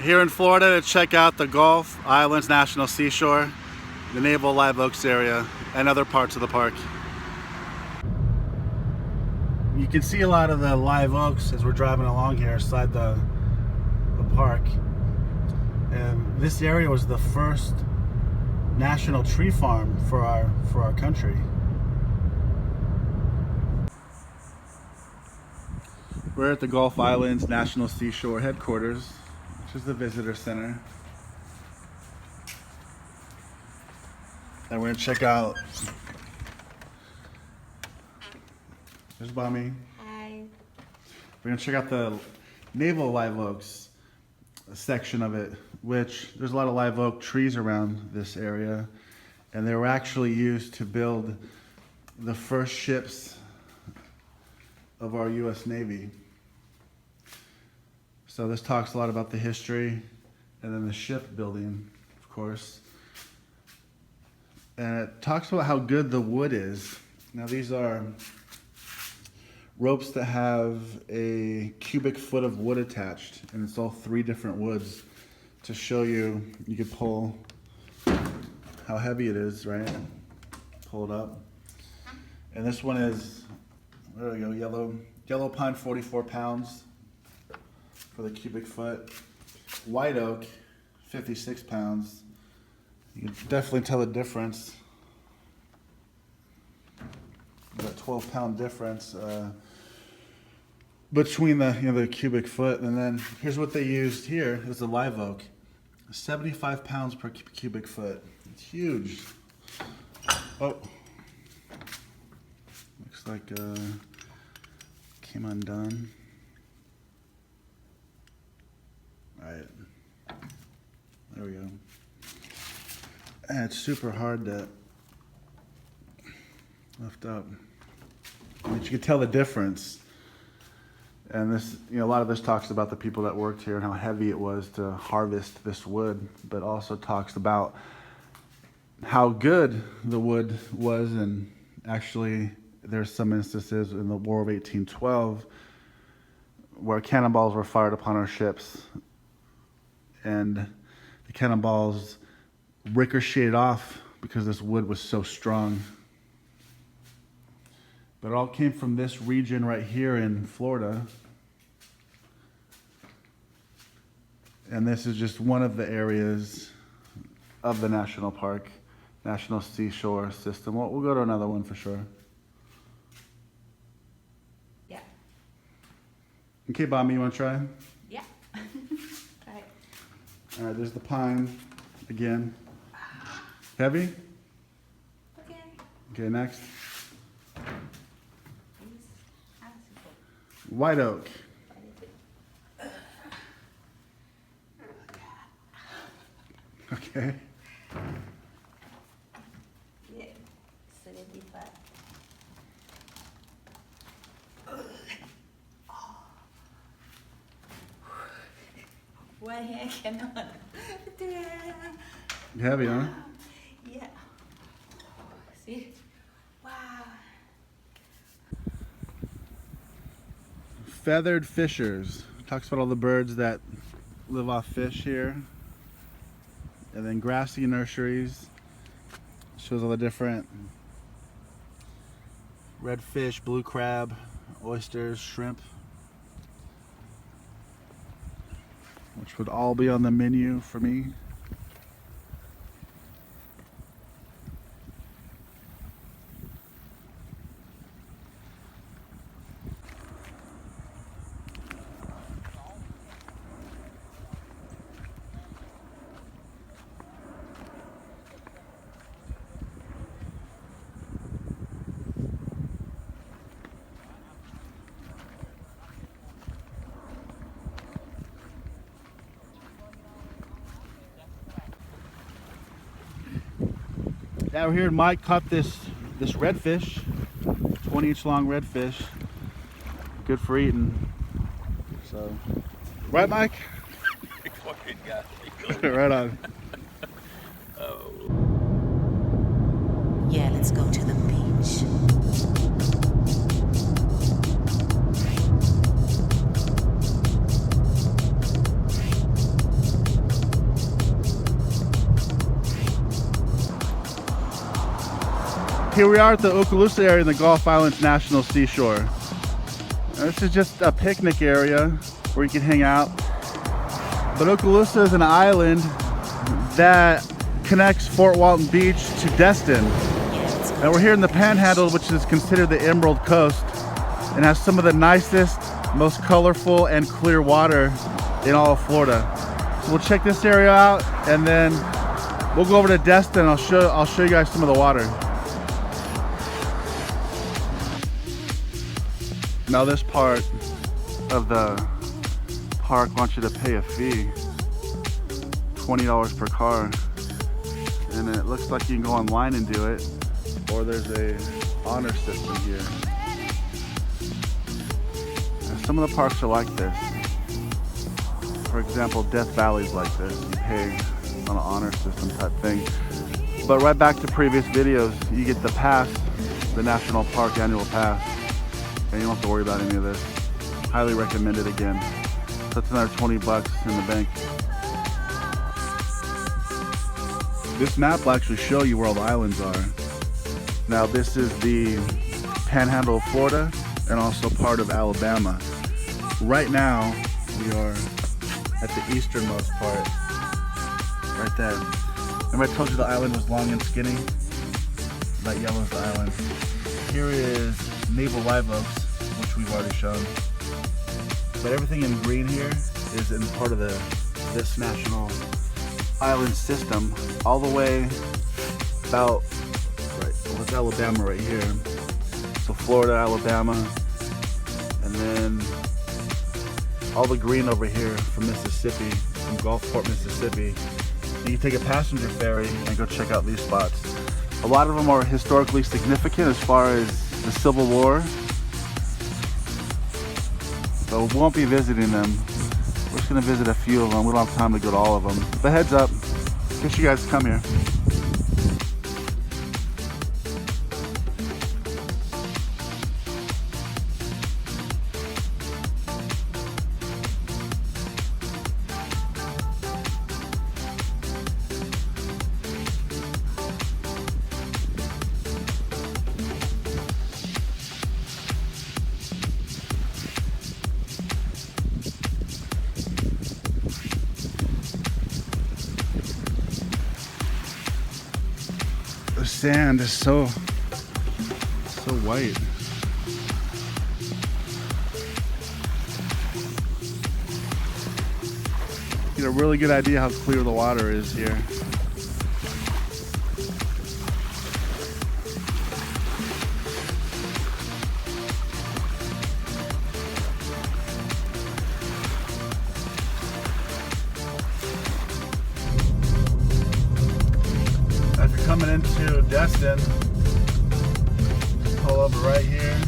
Here in Florida to check out the Gulf Islands National Seashore, the Naval Live Oaks area, and other parts of the park. You can see a lot of the live oaks as we're driving along here inside the park. And this area was the first national tree farm for our country. We're at the Gulf Islands National Seashore headquarters, which is the visitor center. And we're gonna check out. There's Bommy. Hi. We're gonna check out the Naval Live Oaks section of it, which there's a lot of live oak trees around this area, and they were actually used to build the first ships of our U.S. Navy. So this talks a lot about the history and then the ship building, of course. And it talks about how good the wood is. Now these are ropes that have a cubic foot of wood attached, and it's all 3 different woods to show you. You could pull how heavy it is, right? Pull it up. And this one is, there we go, yellow pine, 44 pounds for the cubic foot. White oak, 56 pounds. You can definitely tell the difference. About 12-pound difference between the cubic foot. And then here's what they used here is the live oak, 75 pounds per cubic foot. It's huge. Oh, looks like came undone. All right, there we go. And it's super hard to lift up, but you can tell the difference. And this, a lot of this talks about the people that worked here and how heavy it was to harvest this wood, but also talks about how good the wood was. And actually, there's some instances in the War of 1812 where cannonballs were fired upon our ships, and the cannonballs ricocheted off because this wood was so strong. But it all came from this region right here in Florida. And this is just one of the areas of the national park, National Seashore System. We'll go to another one for sure. Yeah. Okay, Bommy, you want to try? Yeah. Try. All right, there's the pine again. Heavy? Okay. Okay, next. White oak. Okay. Yeah. 75. One hand cannot. Heavy, huh? Yeah. See? Wow. Feathered fishers. Talks about all the birds that live off fish here. And then grassy nurseries. Shows all the different red fish, blue crab, oysters, shrimp, which would all be on the menu for me. Yeah, we're here and Mike caught this redfish, 20-inch long redfish. Good for eating. So, right, Mike? Fucking got Right on. Yeah, let's go to the beach. Here we are at the Okaloosa area in the Gulf Islands National Seashore. Now, this is just a picnic area where you can hang out. But Okaloosa is an island that connects Fort Walton Beach to Destin. And we're here in the Panhandle, which is considered the Emerald Coast, and has some of the nicest, most colorful and clear water in all of Florida. So we'll check this area out, and then we'll go over to Destin. I'll show you guys some of the water. Now this part of the park wants you to pay a fee, $20 per car, and it looks like you can go online and do it, or there's a honor system here. Now, some of the parks are like this. For example, Death Valley's like this. You pay on an honor system type thing. But right back to previous videos, you get the pass, the National Park annual pass, and you don't have to worry about any of this. Highly recommend it again. So that's another 20 bucks in the bank. This map will actually show you where all the islands are. Now this is the Panhandle of Florida and also part of Alabama. Right now we are at the easternmost part, right there. Remember I told you the island was long and skinny? That yellow is the island. Here is Naval Live Oaks, which we've already shown. But everything in green here is in part of this national island system, all the way about, right, what's Alabama right here. So Florida, Alabama, and then all the green over here from Mississippi, from Gulfport, Mississippi. You can take a passenger ferry and go check out these spots. A lot of them are historically significant as far as the Civil War. So we won't be visiting them. We're just gonna visit a few of them. We don't have time to go to all of them. But heads up, in case you guys come here. The sand is so white. You get a really good idea how clear the water is here. If you're coming into Destin, pull over right here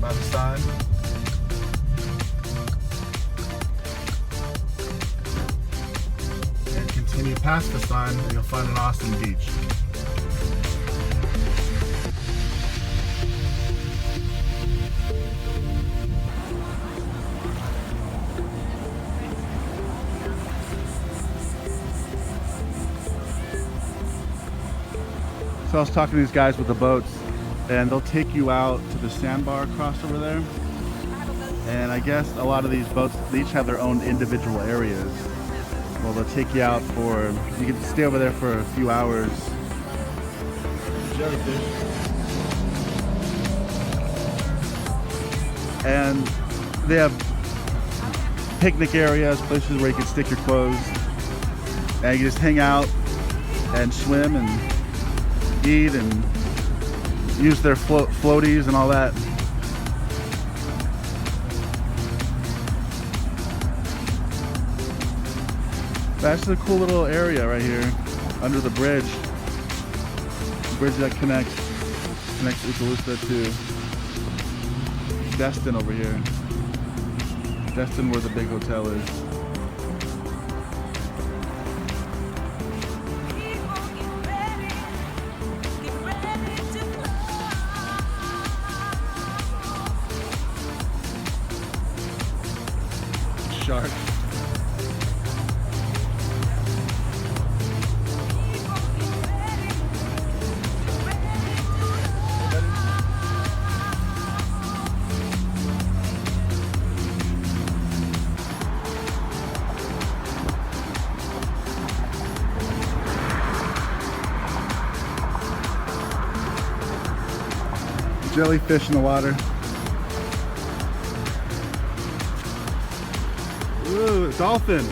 by the sign. And continue past the sign and you'll find an awesome beach. So I was talking to these guys with the boats, and they'll take you out to the sandbar across over there. And I guess a lot of these boats, they each have their own individual areas. Well, they'll take you out for, you can stay over there for a few hours. Jellyfish. And they have picnic areas, places where you can stick your clothes. And you can just hang out and swim and eat and use their floaties and all that. That's a cool little area right here under the bridge. The bridge that connects Okaloosa to Destin over here. Destin, where the big hotel is. Shark. Jellyfish in the water. Ooh, dolphin.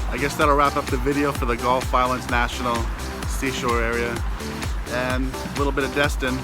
I guess that'll wrap up the video for the Gulf Islands National Seashore area and a little bit of Destin.